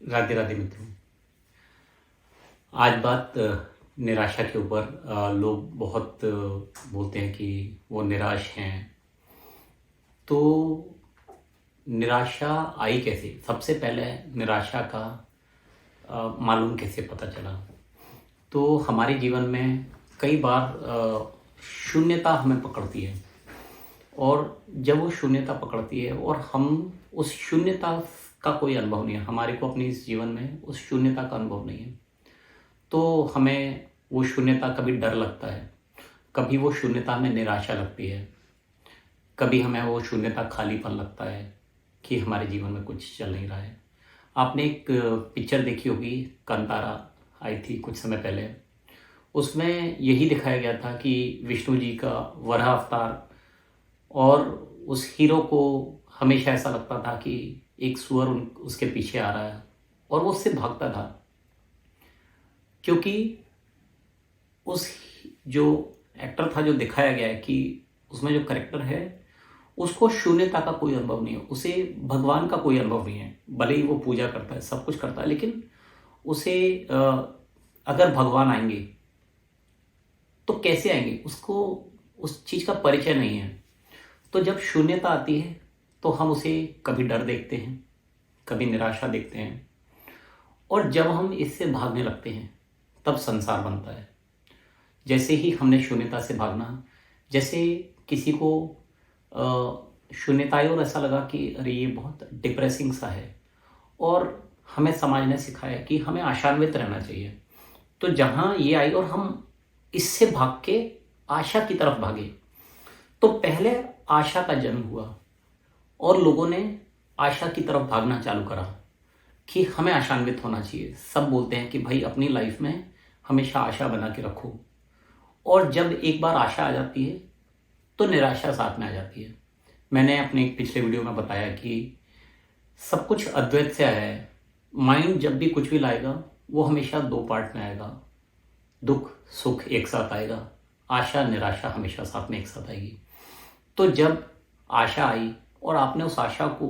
राधे राधे मित्रों। आज बात निराशा के ऊपर। लोग बहुत बोलते हैं कि वो निराश हैं। तो निराशा आई कैसे? सबसे पहले निराशा का मालूम कैसे पता चला? तो हमारे जीवन में कई बार शून्यता हमें पकड़ती है, और जब वो शून्यता पकड़ती है और हम उस शून्यता का कोई अनुभव नहीं है, हमारे को अपने इस जीवन में उस शून्यता का अनुभव नहीं है, तो हमें वो शून्यता कभी डर लगता है, कभी वो शून्यता में निराशा लगती है, कभी हमें वो शून्यता खालीपन लगता है कि हमारे जीवन में कुछ चल नहीं रहा है। आपने एक पिक्चर देखी होगी, कांतारा, आई थी कुछ समय पहले। उसमें यही दिखाया गया था कि विष्णु जी का वराह अवतार, और उस हीरो को हमेशा ऐसा लगता था कि एक सुअर उसके पीछे आ रहा है, और वो उससे भागता था, क्योंकि उस जो एक्टर था, जो दिखाया गया है कि उसमें जो करेक्टर है, उसको शून्यता का कोई अनुभव नहीं है, उसे भगवान का कोई अनुभव नहीं है। भले ही वो पूजा करता है, सब कुछ करता है, लेकिन उसे अगर भगवान आएंगे तो कैसे आएंगे, उसको उस चीज़ का परिचय नहीं है। तो जब शून्यता आती है तो हम उसे कभी डर देखते हैं, कभी निराशा देखते हैं, और जब हम इससे भागने लगते हैं तब संसार बनता है। जैसे ही हमने शून्यता से भागना, जैसे किसी को शून्यता आई और ऐसा लगा कि अरे ये बहुत डिप्रेसिंग सा है, और हमें समाज ने सिखाया कि हमें आशान्वित रहना चाहिए। तो जहाँ ये आई और हम इससे भाग के आशा की तरफ भागे, तो पहले आशा का जन्म हुआ और लोगों ने आशा की तरफ भागना चालू करा कि हमें आशान्वित होना चाहिए। सब बोलते हैं कि भाई अपनी लाइफ में हमेशा आशा बना के रखो, और जब एक बार आशा आ जाती है तो निराशा साथ में आ जाती है। मैंने अपने एक पिछले वीडियो में बताया कि सब कुछ अद्वैत से आया है। माइंड जब भी कुछ भी लाएगा वो हमेशा दो पार्ट में आएगा, दुख सुख एक साथ आएगा, आशा निराशा हमेशा साथ में एक साथ आएगी। तो जब आशा आई और आपने उस आशा को,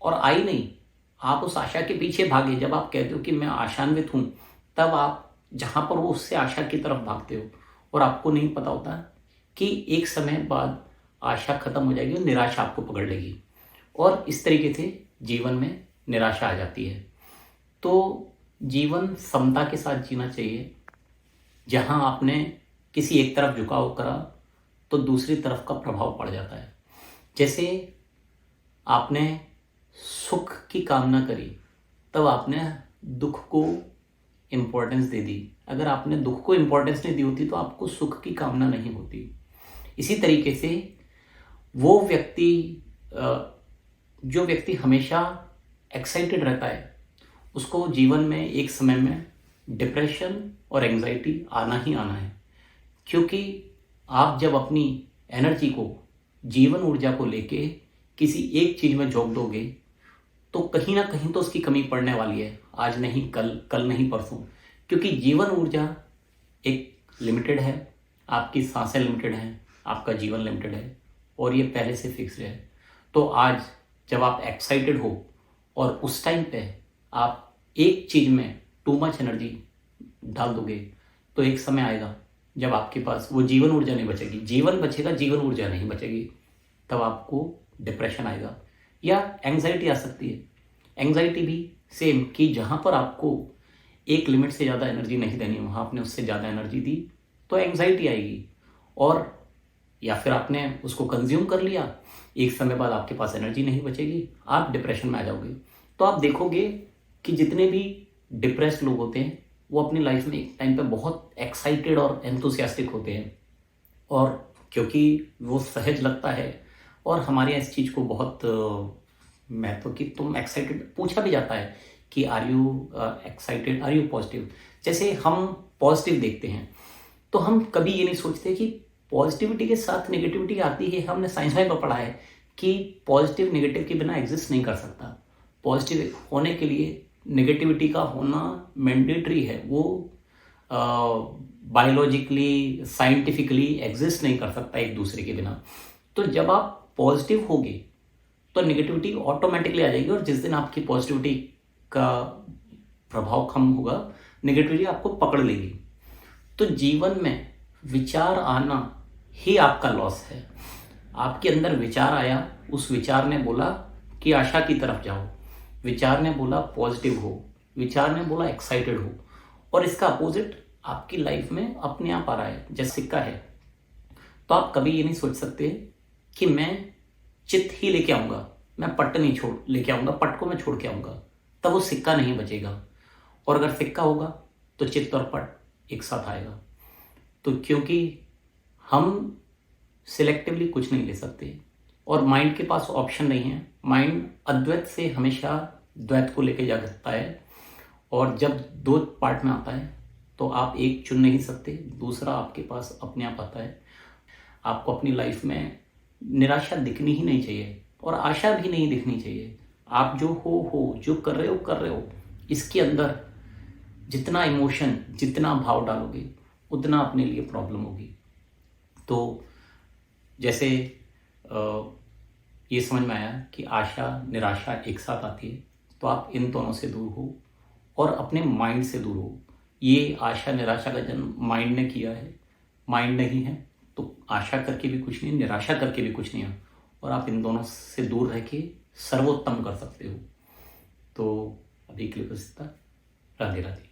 और आई नहीं, आप उस आशा के पीछे भागे, जब आप कहते हो कि मैं आशान्वित हूं, तब आप जहां पर वो उससे आशा की तरफ भागते हो, और आपको नहीं पता होता कि एक समय बाद आशा खत्म हो जाएगी और निराशा आपको पकड़ लेगी, और इस तरीके से जीवन में निराशा आ जाती है। तो जीवन समता के साथ जीना चाहिए। जहां आपने किसी एक तरफ झुकाव करा तो दूसरी तरफ का प्रभाव पड़ जाता है। जैसे आपने सुख की कामना करी, तब आपने दुख को इम्पोर्टेंस दे दी। अगर आपने दुख को इम्पोर्टेंस नहीं दी होती तो आपको सुख की कामना नहीं होती। इसी तरीके से वो व्यक्ति, जो व्यक्ति हमेशा एक्साइटेड रहता है, उसको जीवन में एक समय में डिप्रेशन और एंजाइटी आना ही आना है। क्योंकि आप जब अपनी एनर्जी को, जीवन ऊर्जा को लेके किसी एक चीज़ में झोंक दोगे, तो कहीं ना कहीं तो उसकी कमी पड़ने वाली है, आज नहीं कल, कल नहीं परसों। क्योंकि जीवन ऊर्जा एक लिमिटेड है, आपकी सांसें लिमिटेड हैं, आपका जीवन लिमिटेड है, और ये पहले से फिक्स है। तो आज जब आप एक्साइटेड हो और उस टाइम पे आप एक चीज़ में टू मच एनर्जी डाल दोगे, तो एक समय आएगा जब आपके पास वो जीवन ऊर्जा नहीं बचेगी। जीवन बचेगा, जीवन ऊर्जा नहीं बचेगी, तब आपको डिप्रेशन आएगा या एंजाइटी आ सकती है। एंजाइटी भी सेम, कि जहाँ पर आपको एक लिमिट से ज़्यादा एनर्जी नहीं देनी, वहाँ आपने उससे ज़्यादा एनर्जी दी तो एंजाइटी आएगी, और या फिर आपने उसको कंज्यूम कर लिया, एक समय बाद आपके पास एनर्जी नहीं बचेगी, आप डिप्रेशन में आ जाओगे। तो आप देखोगे कि जितने भी डिप्रेस्ड लोग होते हैं वो अपनी लाइफ में एक टाइम पे बहुत एक्साइटेड और एंथुसियास्टिक होते हैं, और क्योंकि वो सहज लगता है, और हमारे यहाँ इस चीज़ को बहुत महत्व कि तुम एक्साइटेड पूछा भी जाता है कि are you excited, are you positive. जैसे हम पॉजिटिव देखते हैं तो हम कभी ये नहीं सोचते कि पॉजिटिविटी के साथ नेगेटिविटी आती है। हमने साइंस में पढ़ा है कि पॉजिटिव नेगेटिव के बिना एग्जिस्ट नहीं कर सकता। पॉजिटिव होने के लिए नेगेटिविटी का होना मैंडेटरी है, वो बायोलॉजिकली साइंटिफिकली एग्जिस्ट नहीं कर सकता एक दूसरे के बिना। तो जब आप पॉजिटिव होगे तो नेगेटिविटी ऑटोमेटिकली आ जाएगी, और जिस दिन आपकी पॉजिटिविटी का प्रभाव कम होगा, नेगेटिविटी आपको पकड़ लेगी। तो जीवन में विचार आना ही आपका लॉस है। आपके अंदर विचार आया, उस विचार ने बोला कि आशा की तरफ जाओ, विचार ने बोला पॉजिटिव हो, विचार ने बोला एक्साइटेड हो, और इसका अपोजिट आपकी लाइफ में अपने आप आ रहा है। जैसे सिक्का है, तो आप कभी ये नहीं सोच सकते कि मैं चित ही लेके आऊंगा, मैं पट्ट नहीं छोड़ लेके आऊंगा, पट्ट को मैं छोड़ के आऊंगा, तब वो सिक्का नहीं बचेगा। और अगर सिक्का होगा तो चित्त और पट्ट एक साथ आएगा। तो क्योंकि हम सिलेक्टिवली कुछ नहीं ले सकते और माइंड के पास ऑप्शन नहीं है, माइंड अद्वैत से हमेशा द्वैत को लेके जा सकता है, और जब दो पार्ट में आता है तो आप एक चुन नहीं सकते, दूसरा आपके पास अपने आप आता है। आपको अपनी लाइफ में निराशा दिखनी ही नहीं चाहिए और आशा भी नहीं दिखनी चाहिए। आप जो हो, जो कर रहे हो, इसके अंदर जितना इमोशन, जितना भाव डालोगे उतना अपने लिए प्रॉब्लम होगी। तो जैसे ये समझ में आया कि आशा निराशा एक साथ आती है, तो आप इन दोनों से दूर हो और अपने माइंड से दूर हो। ये आशा निराशा का जन्म माइंड ने किया है, माइंड नहीं है तो आशा करके भी कुछ नहीं, निराशा करके भी कुछ नहीं है, और आप इन दोनों से दूर रह के सर्वोत्तम कर सकते हो। तो अभी के लिए बस इतना। राधे राधे।